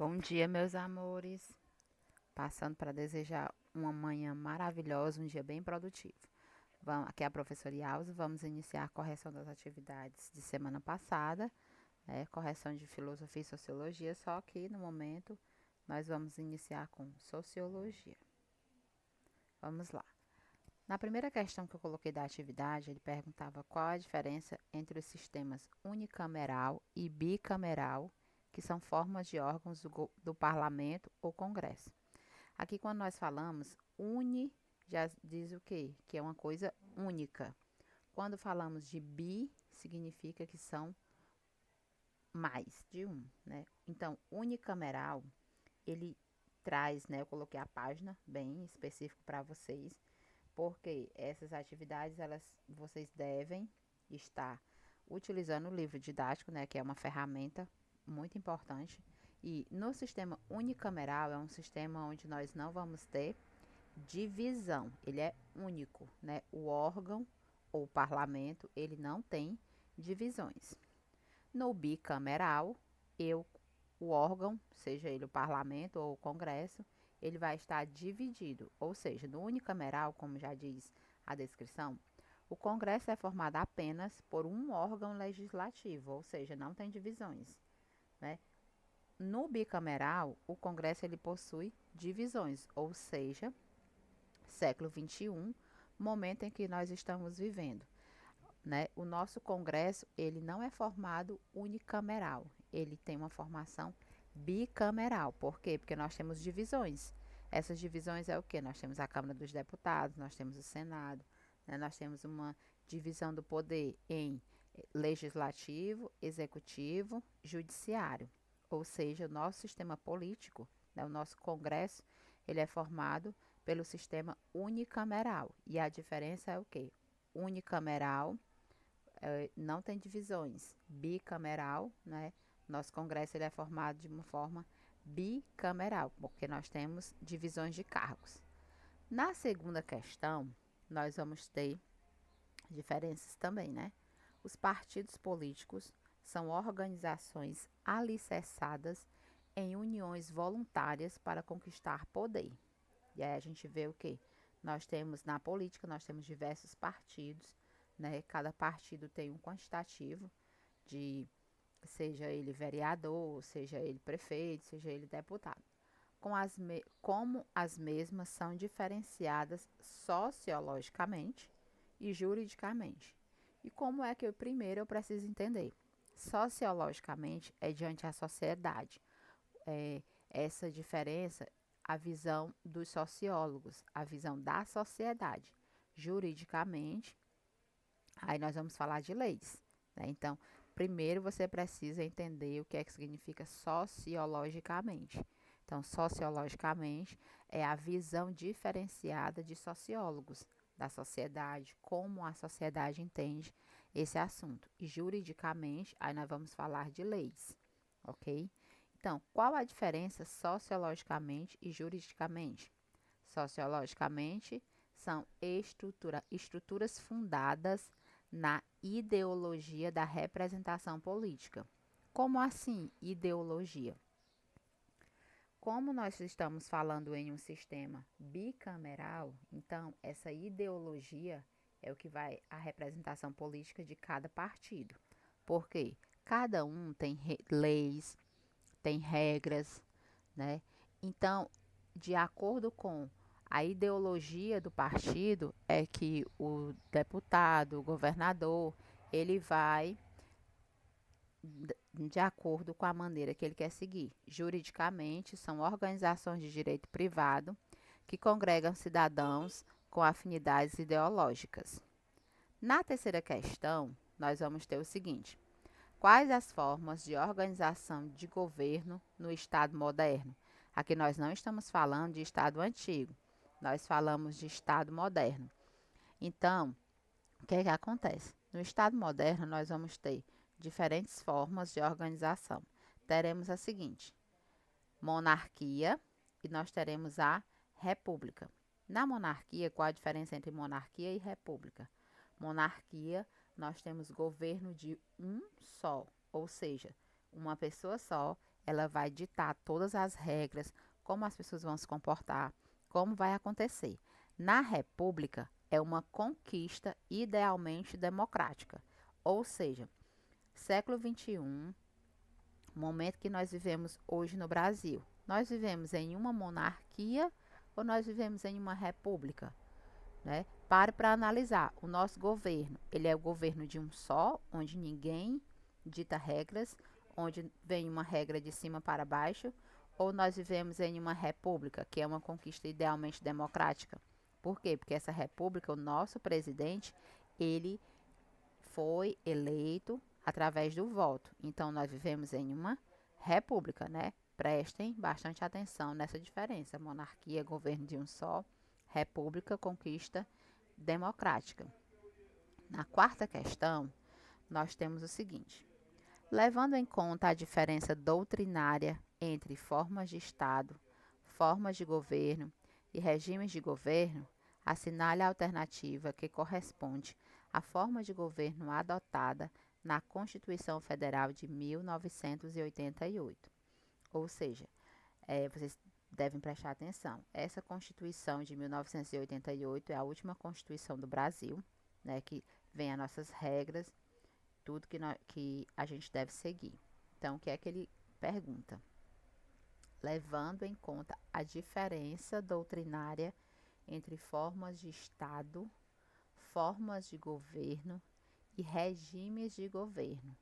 Bom dia, meus amores. Passando para desejar uma manhã maravilhosa, um dia bem produtivo. Aqui é a professora Yauza. Vamos iniciar a correção das atividades de semana passada, né? Correção de filosofia e sociologia, só que no momento nós vamos iniciar com sociologia. Vamos lá. Na primeira questão que eu coloquei da atividade, ele perguntava qual a diferença entre os sistemas unicameral e bicameral, que são formas de órgãos do parlamento ou congresso. Aqui, quando nós falamos já diz o quê? Que é uma coisa única. Quando falamos de bi, significa que são mais de um, né? Então, unicameral, ele traz, né? Eu coloquei a página bem específico para vocês, porque essas atividades, vocês devem estar utilizando o livro didático, né? Que é uma ferramenta muito importante. E no sistema unicameral é um sistema onde nós não vamos ter divisão, ele é único, né? O órgão ou parlamento, ele não tem divisões. No bicameral, o órgão, seja ele o parlamento ou o congresso, ele vai estar dividido, ou seja, no unicameral, como já diz a descrição, o congresso é formado apenas por um órgão legislativo, ou seja, não tem divisões, né? No bicameral, o congresso ele possui divisões, ou seja, século XXI, momento em que nós estamos vivendo, né? O nosso congresso, ele não é formado unicameral, ele tem uma formação bicameral. Por quê? Porque nós temos divisões. Essas divisões é o quê? Nós temos a Câmara dos Deputados, nós temos o Senado, né? Nós temos uma divisão do poder em legislativo, executivo, judiciário. Ou seja, o nosso sistema político, né, o nosso congresso, ele é formado pelo sistema unicameral. E a diferença é o quê? Unicameral não tem divisões. Bicameral, né? Nosso congresso ele é formado de uma forma bicameral, porque nós temos divisões de cargos. Na segunda questão, nós vamos ter diferenças também, né? Os partidos políticos são organizações alicerçadas em uniões voluntárias para conquistar poder. E aí a gente vê o quê? Nós temos na política, nós temos diversos partidos, né? Cada partido tem um quantitativo de, seja ele vereador, seja ele prefeito, seja ele deputado. Como as mesmas são diferenciadas sociologicamente e juridicamente. E como é que primeiro eu preciso entender? Sociologicamente é diante da sociedade. Essa diferença, a visão dos sociólogos, a visão da sociedade. Juridicamente, aí nós vamos falar de leis, né? Então, primeiro você precisa entender o que é que significa sociologicamente. Então, sociologicamente é a visão diferenciada de sociólogos da sociedade, como a sociedade entende esse assunto. E juridicamente, aí nós vamos falar de leis, ok? Então, qual a diferença sociologicamente e juridicamente? Sociologicamente, são estruturas fundadas na ideologia da representação política. Como assim, ideologia? Como nós estamos falando em um sistema bicameral, então essa ideologia é o que vai a representação política de cada partido. Por quê? Cada um tem leis, tem regras, né? Então, de acordo com a ideologia do partido, é que o deputado, o governador, ele vai de acordo com a maneira que ele quer seguir. Juridicamente, são organizações de direito privado que congregam cidadãos com afinidades ideológicas. Na terceira questão, nós vamos ter o seguinte: quais as formas de organização de governo no Estado moderno? Aqui nós não estamos falando de Estado antigo, nós falamos de Estado moderno. Então, o que é que acontece? No Estado moderno, nós vamos ter diferentes formas de organização. Teremos a seguinte: monarquia e nós teremos a república. Na monarquia, qual a diferença entre monarquia e república? Monarquia, nós temos governo de um só, ou seja, uma pessoa só, ela vai ditar todas as regras, como as pessoas vão se comportar, como vai acontecer. Na República, é uma conquista idealmente democrática, ou seja, século XXI, momento que nós vivemos hoje no Brasil. Nós vivemos em uma monarquia ou nós vivemos em uma república? Né? Pare para analisar. O nosso governo, ele é o governo de um só, onde ninguém dita regras, onde vem uma regra de cima para baixo, ou nós vivemos em uma república, que é uma conquista idealmente democrática. Por quê? Porque essa república, o nosso presidente, ele foi eleito através do voto. Então, nós vivemos em uma república, né? Prestem bastante atenção nessa diferença. Monarquia, governo de um só, república, conquista democrática. Na quarta questão, nós temos o seguinte: levando em conta a diferença doutrinária entre formas de Estado, formas de governo e regimes de governo, assinale a alternativa que corresponde à forma de governo adotada na Constituição Federal de 1988. Ou seja, vocês devem prestar atenção. Essa Constituição de 1988 é a última Constituição do Brasil, né, que vem as nossas regras, tudo que a gente deve seguir. Então, o que é que ele pergunta? Levando em conta a diferença doutrinária entre formas de Estado, formas de governo e regimes de governo.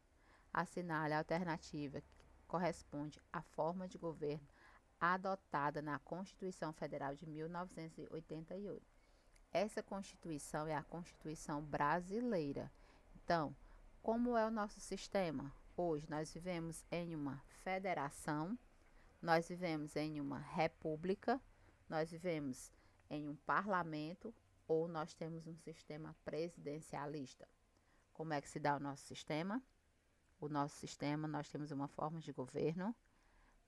Assinale a alternativa que corresponde à forma de governo adotada na Constituição Federal de 1988. Essa Constituição é a Constituição brasileira. Então, como é o nosso sistema? Hoje nós vivemos em uma federação, nós vivemos em uma república, nós vivemos em um parlamento ou nós temos um sistema presidencialista. Como é que se dá o nosso sistema? O nosso sistema, nós temos uma forma de governo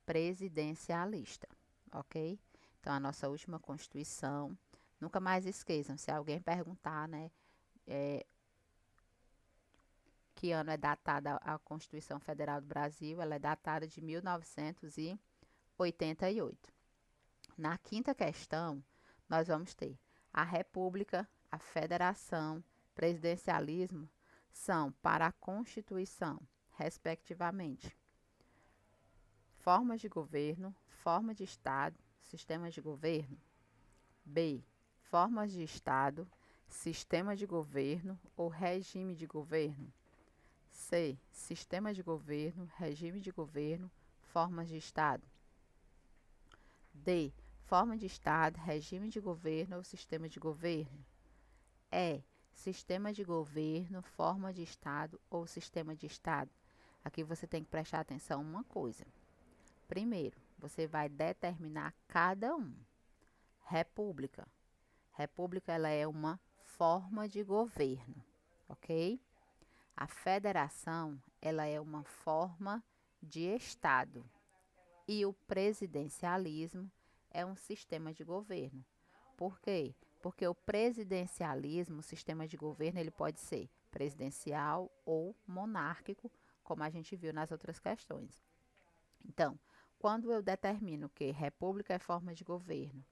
presidencialista, ok? Então, a nossa última Constituição, nunca mais esqueçam, se alguém perguntar, né, que ano é datada a Constituição Federal do Brasil, ela é datada de 1988. Na quinta questão, nós vamos ter a República, a Federação, presidencialismo, são para a Constituição, respectivamente, formas de governo, forma de Estado, sistemas de governo. B. Formas de Estado, sistema de governo ou regime de governo. C. Sistema de governo, regime de governo, formas de Estado. D. Forma de Estado, regime de governo ou sistema de governo. E. Sistema de governo, forma de Estado ou sistema de Estado. Aqui você tem que prestar atenção em uma coisa. Primeiro, você vai determinar cada um. República. República, ela é uma forma de governo, ok? A federação, ela é uma forma de Estado. E o presidencialismo é um sistema de governo. Por quê? Porque o presidencialismo, o sistema de governo, ele pode ser presidencial ou monárquico, como a gente viu nas outras questões. Então, quando eu determino que república é forma de governo,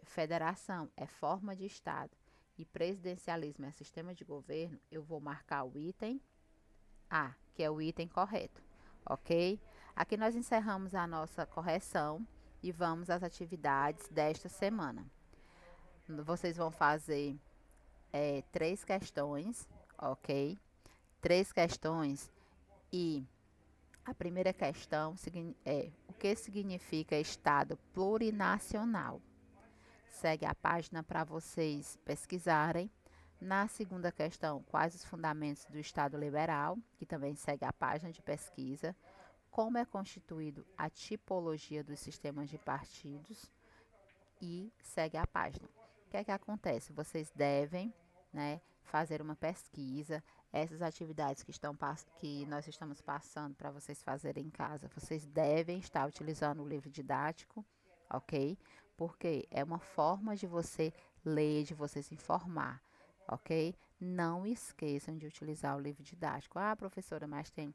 federação é forma de Estado e presidencialismo é sistema de governo, eu vou marcar o item A, que é o item correto, ok? Aqui nós encerramos a nossa correção e vamos às atividades desta semana. Vocês vão fazer 3 questões, ok? 3 questões e a primeira questão é o que significa Estado plurinacional? Segue a página para vocês pesquisarem. Na segunda questão, quais os fundamentos do Estado liberal? Que também segue a página de pesquisa. Como é constituído a tipologia dos sistemas de partidos? E segue a página. O que é que acontece? Vocês devem, né, fazer uma pesquisa. Essas atividades que nós estamos passando para vocês fazerem em casa, vocês devem estar utilizando o livro didático, ok? Porque é uma forma de você ler, de você se informar, ok? Não esqueçam de utilizar o livro didático. Ah, professora, mas tem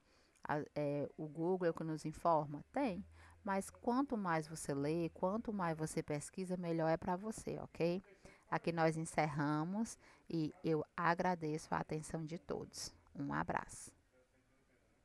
O Google é o que nos informa? Tem. Mas quanto mais você lê, quanto mais você pesquisa, melhor é para você, ok? Aqui nós encerramos e eu agradeço a atenção de todos. Um abraço.